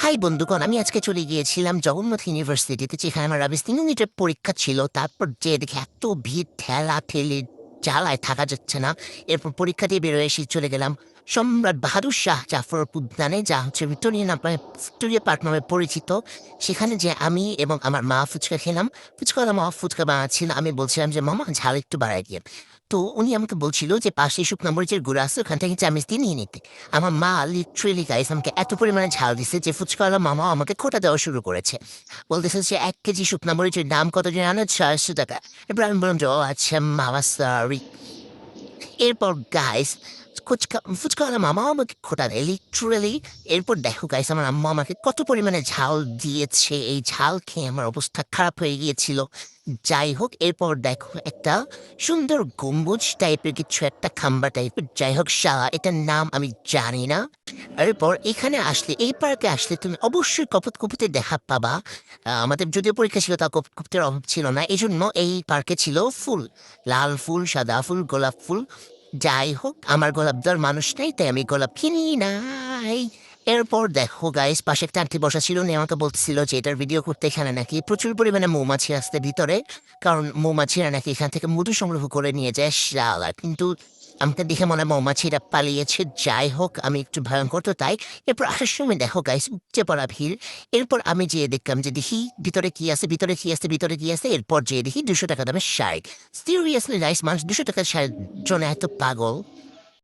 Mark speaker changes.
Speaker 1: High বন্ধুগণ, আমি আজকে চলে গিয়েছিলাম জগন্নাথ ইউনিভার্সিটিতে, যেখানে আমার রাবিশ ৩ ইউনিটের পরীক্ষা ছিল। তারপর যে দেখি এত ভিড়, ঠেলা ঠেলি, জ্বালায় থাকা যাচ্ছে না। এরপর পরীক্ষা দিয়ে বেরোয় এসে চলে গেলাম সম্রাট বাহাদুর শাহ জাফর উদ্যানে, যা হচ্ছে ভিক্টোরিয়া পার্ক নামে পরিচিত। সেখানে যে আমি এবং আমার মা ফুচকা খেলাম। ফুচকাওয়ালা মা ফুচকা বানাচ্ছিল, আমি বলছিলাম যে মামা ঝাল একটু বাড়াই দিয়ে। তো উনি আমাকে বলছিল যে পাশে শুকনো মরিচের গুঁড়া আছে, ওখান থেকে চামিচ দিয়ে নিয়ে নিতে। আমার মা লিটারেলি গাইস আমাকে এত পরিমাণে ঝাল দিছে যে ফুচকাওয়ালা মামাও আমাকে খোঁটা দেওয়া শুরু করেছে। বলতেছে যে ১ কেজি শুকনো মরিচের দাম কত জানো? ৬০০ টাকা। এরপর আমি বললাম যে ও আচ্ছা মামা, সরি। এরপর গাইস ফুচকাওয়ালা মামাও আমাকে খোঁটা দেয় লিটারেলি। এরপর দেখো গাইস, আমার আম্মা আমাকে কত পরিমাণে ঝাল দিয়েছে। এই ঝাল খেয়ে আমার অবস্থা খারাপ হয়ে গিয়েছিল। যাই হোক, এরপর দেখো একটা সুন্দর গম্বুজ টাইপের কিছু, একটা খাম্বা টাইপের, যাই হোক এটার নাম আমি জানি না। এরপর এখানে আসলে, এই পার্কে আসলে তুমি অবশ্যই কপোতের দেখা পাবা। আমাদের যদিও পরীক্ষা ছিল, তা কপোতের অভাব ছিল না। এই জন্য এই পার্কে ছিল ফুল, লাল ফুল, সাদা ফুল, গোলাপ ফুল। যাই হোক, আমার গোলাপ দেওয়ার মানুষ নাই, তাই আমি গোলাপ কিনি নাই। এরপর দেখো গাইস, পাশে একটা আন্টি বসা ছিল, উনি আমাকে বলছিল যে এটার ভিডিও করতে এখানে নাকি প্রচুর পরিমাণে মৌমাছি আসতে ভিতরে, কারণ মৌমাছিরা নাকি এখান থেকে মধু সংগ্রহ করে নিয়ে যায়। শালা, কিন্তু আমাকে দেখে মনে হয় মৌমাছিরা পালিয়েছে। যাই হোক, আমি একটু ভয়ঙ্কর তো তাই। এরপর আসার সময় দেখো গাইস, উপচে পড়া ভিড়। এরপর আমি যেয়ে দেখলাম যে দেখি ভিতরে কি আছে, ভিতরে কি আছে, ভিতরে কি আছে। এরপর যেয়ে দেখি ২০০ টাকা দামের শার্ক। সিরিয়াসলি গাইস, মানুষ ২০০ টাকার শার্ক জন্য এত পাগল?